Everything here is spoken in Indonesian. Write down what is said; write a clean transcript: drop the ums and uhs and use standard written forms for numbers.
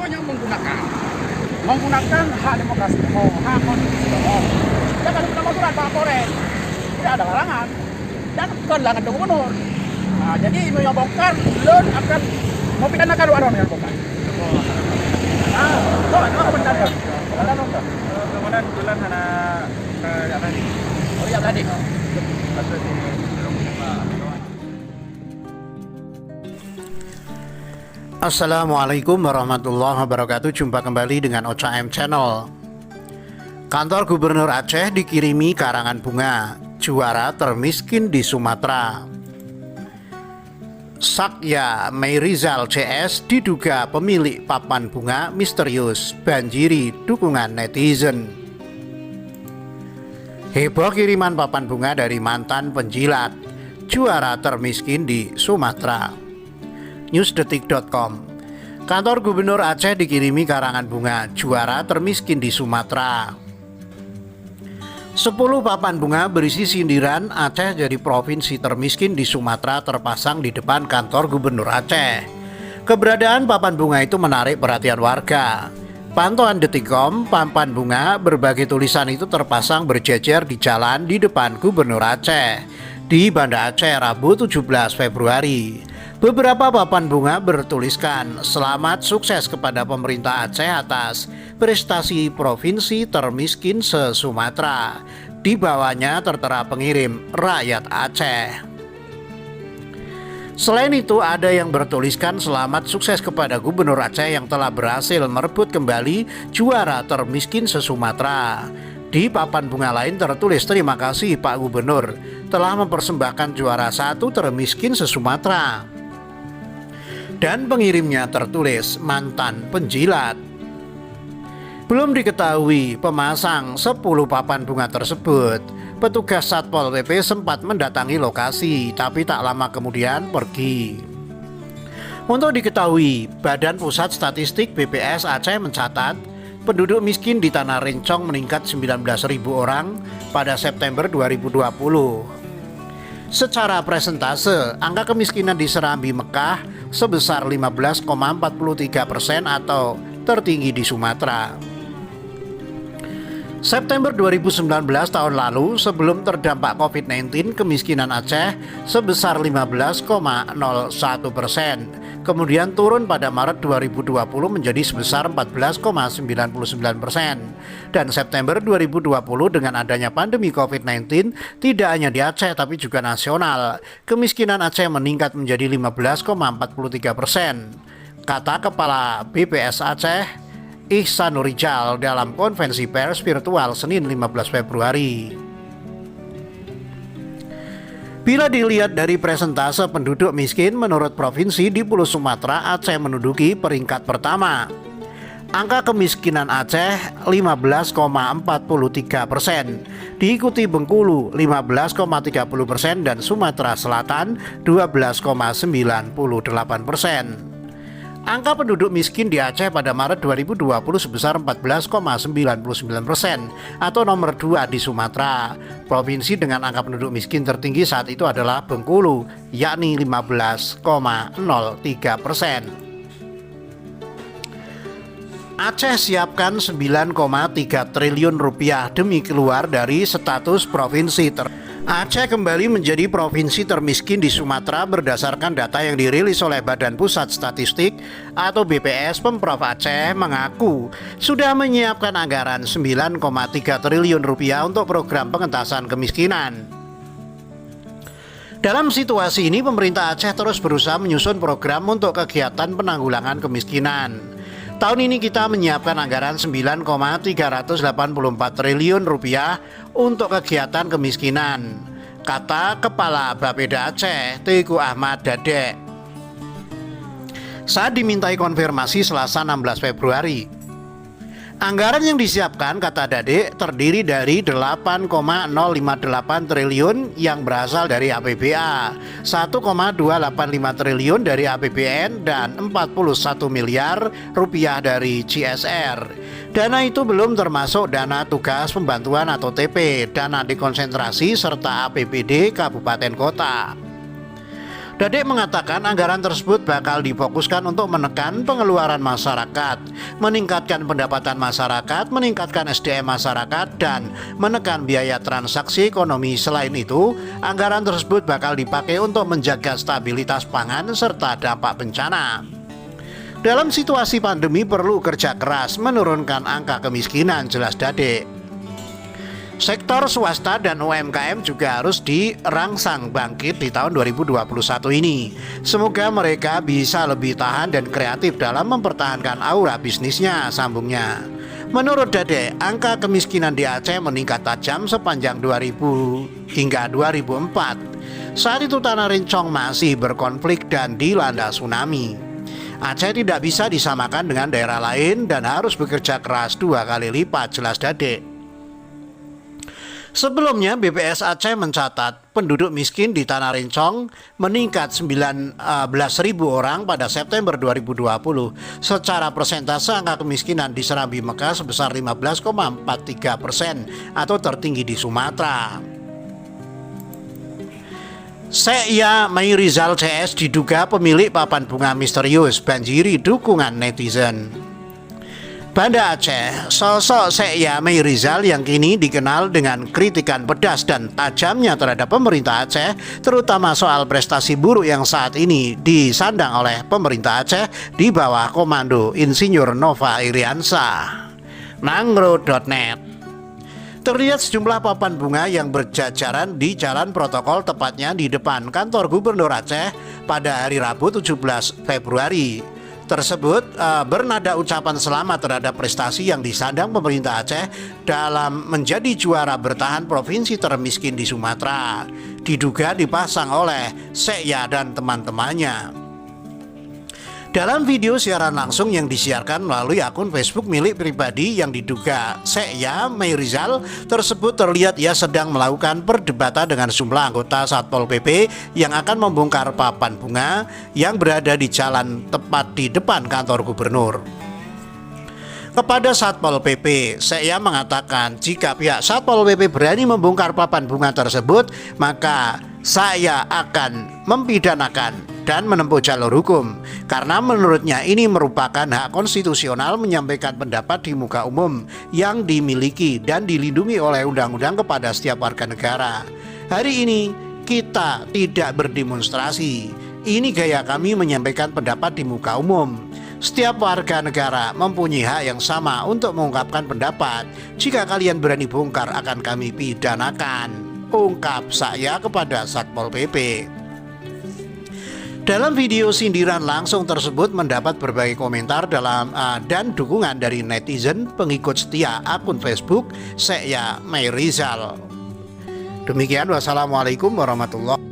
pokoknya menggunakan hak demokrasi umum, hak konstitusi umum. Jangan lupa surat Pak Kapolres, tidak ada larangan dan kehilangan gubernur. Nah, jadi ini yang bongkar, belum akan mau pidanakan orang yang bongkar. Benar ya? Kemudian bulan hana ya tadi. Oh ya tadi. Assalamualaikum warahmatullahi wabarakatuh. Jumpa kembali dengan Ocha M Channel. Kantor Gubernur Aceh dikirimi karangan bunga, juara termiskin di Sumatera. Sakya Meirizal CS diduga pemilik papan bunga misterius banjiri dukungan netizen. Heboh kiriman papan bunga dari mantan penjilat, juara termiskin di Sumatera. Newsdetik.com. Kantor Gubernur Aceh dikirimi karangan bunga, juara termiskin di Sumatera. 10 papan bunga berisi sindiran Aceh jadi provinsi termiskin di Sumatera terpasang di depan kantor Gubernur Aceh. Keberadaan papan bunga itu menarik perhatian warga. Pantauan Detikcom, papan bunga berbagai tulisan itu terpasang berjejer di jalan di depan Gubernur Aceh di Banda Aceh Rabu 17 Februari. Beberapa papan bunga bertuliskan selamat sukses kepada pemerintah Aceh atas prestasi provinsi termiskin se-Sumatera. Di bawahnya tertera pengirim rakyat Aceh. Selain itu ada yang bertuliskan selamat sukses kepada Gubernur Aceh yang telah berhasil merebut kembali juara termiskin se-Sumatera. Di papan bunga lain tertulis terima kasih Pak Gubernur telah mempersembahkan juara 1 termiskin se-Sumatera. Dan pengirimnya tertulis mantan penjilat. Belum diketahui pemasang 10 papan bunga tersebut. Petugas Satpol PP sempat mendatangi lokasi, tapi tak lama kemudian pergi. Untuk diketahui, Badan Pusat Statistik BPS Aceh mencatat penduduk miskin di Tanah Rencong meningkat 19.000 orang pada September 2020. Secara presentase, angka kemiskinan di Serambi Mekah sebesar 15,43% atau tertinggi di Sumatera. September 2019 tahun lalu, sebelum terdampak COVID-19, kemiskinan Aceh sebesar 15,01%. Kemudian turun pada Maret 2020 menjadi sebesar 14,99%. Dan September 2020 dengan adanya pandemi COVID-19 tidak hanya di Aceh tapi juga nasional. Kemiskinan Aceh meningkat menjadi 15,43%. Kata Kepala BPS Aceh Ihsanur Rijal dalam konferensi pers virtual Senin 15 Februari. Bila dilihat dari presentase penduduk miskin menurut provinsi di Pulau Sumatera, Aceh menduduki peringkat pertama. Angka kemiskinan Aceh 15,43%, diikuti Bengkulu 15,30% dan Sumatera Selatan 12,98%. Angka penduduk miskin di Aceh pada Maret 2020 sebesar 14,99% atau nomor 2 di Sumatera. Provinsi dengan angka penduduk miskin tertinggi saat itu adalah Bengkulu, yakni 15,03%. Aceh siapkan 9,3 triliun rupiah demi keluar dari status provinsi Aceh kembali menjadi provinsi termiskin di Sumatera berdasarkan data yang dirilis oleh Badan Pusat Statistik atau BPS. Pemprov Aceh mengaku sudah menyiapkan anggaran 9,3 triliun rupiah untuk program pengentasan kemiskinan. Dalam situasi ini, pemerintah Aceh terus berusaha menyusun program untuk kegiatan penanggulangan kemiskinan. Tahun ini kita menyiapkan anggaran 9,384 triliun rupiah untuk kegiatan kemiskinan, kata Kepala Bapeda Aceh Teguh Ahmad Dadek saat dimintai konfirmasi Selasa 16 Februari. Anggaran yang disiapkan, kata Dadek, terdiri dari 8,058 triliun yang berasal dari APBA, 1,285 triliun dari APBN, dan 41 miliar rupiah dari CSR. Dana itu belum termasuk dana tugas pembantuan atau TP, dana dekonsentrasi, serta APBD kabupaten kota. Dadek mengatakan anggaran tersebut bakal difokuskan untuk menekan pengeluaran masyarakat, meningkatkan pendapatan masyarakat, meningkatkan SDM masyarakat, dan menekan biaya transaksi ekonomi. Selain itu, anggaran tersebut bakal dipakai untuk menjaga stabilitas pangan serta dampak bencana. Dalam situasi pandemi perlu kerja keras menurunkan angka kemiskinan, jelas Dadek. Sektor swasta dan UMKM juga harus dirangsang bangkit di tahun 2021 ini. Semoga mereka bisa lebih tahan dan kreatif dalam mempertahankan aura bisnisnya, sambungnya. Menurut Dadek, angka kemiskinan di Aceh meningkat tajam sepanjang 2000 hingga 2004. Saat itu Tanah Rincong masih berkonflik dan dilanda tsunami. Aceh tidak bisa disamakan dengan daerah lain dan harus bekerja keras 2 kali lipat, jelas Dadek. Sebelumnya BPS Aceh mencatat penduduk miskin di Tanah Rincong meningkat 19.000 orang pada September 2020. Secara persentase angka kemiskinan di Serambi Mekah sebesar 15,43% atau tertinggi di Sumatera. Sekya Mayrizal CS diduga pemilik papan bunga misterius banjiri dukungan netizen. Banda Aceh, sosok Sekya Mayrizal yang kini dikenal dengan kritikan pedas dan tajamnya terhadap pemerintah Aceh, terutama soal prestasi buruk yang saat ini disandang oleh pemerintah Aceh di bawah komando Insinyur Nova Iriansah. Nangro.net. Terlihat sejumlah papan bunga yang berjajaran di Jalan Protokol, tepatnya di depan kantor Gubernur Aceh pada hari Rabu 17 Februari. Tersebut bernada ucapan selamat terhadap prestasi yang disandang pemerintah Aceh dalam menjadi juara bertahan provinsi termiskin di Sumatera. Diduga dipasang oleh Sekya dan teman-temannya. Dalam video siaran langsung yang disiarkan melalui akun Facebook milik pribadi yang diduga Sekya Mayrizal tersebut, terlihat ia sedang melakukan perdebatan dengan sejumlah anggota Satpol PP yang akan membongkar papan bunga yang berada di jalan tepat di depan kantor gubernur. Kepada Satpol PP, Sekya mengatakan jika pihak Satpol PP berani membongkar papan bunga tersebut, maka saya akan mempidanakan dan menempuh jalur hukum, karena menurutnya ini merupakan hak konstitusional menyampaikan pendapat di muka umum yang dimiliki dan dilindungi oleh undang-undang kepada setiap warga negara. Hari ini kita tidak berdemonstrasi, ini gaya kami menyampaikan pendapat di muka umum. Setiap warga negara mempunyai hak yang sama untuk mengungkapkan pendapat. Jika kalian berani bongkar, akan kami pidanakan, ungkap saya kepada Satpol PP. Dalam video sindiran langsung tersebut mendapat berbagai komentar dan dukungan dari netizen pengikut setia akun Facebook Sekya Mayrizal. Demikian, wassalamualaikum warahmatullahi wabarakatuh.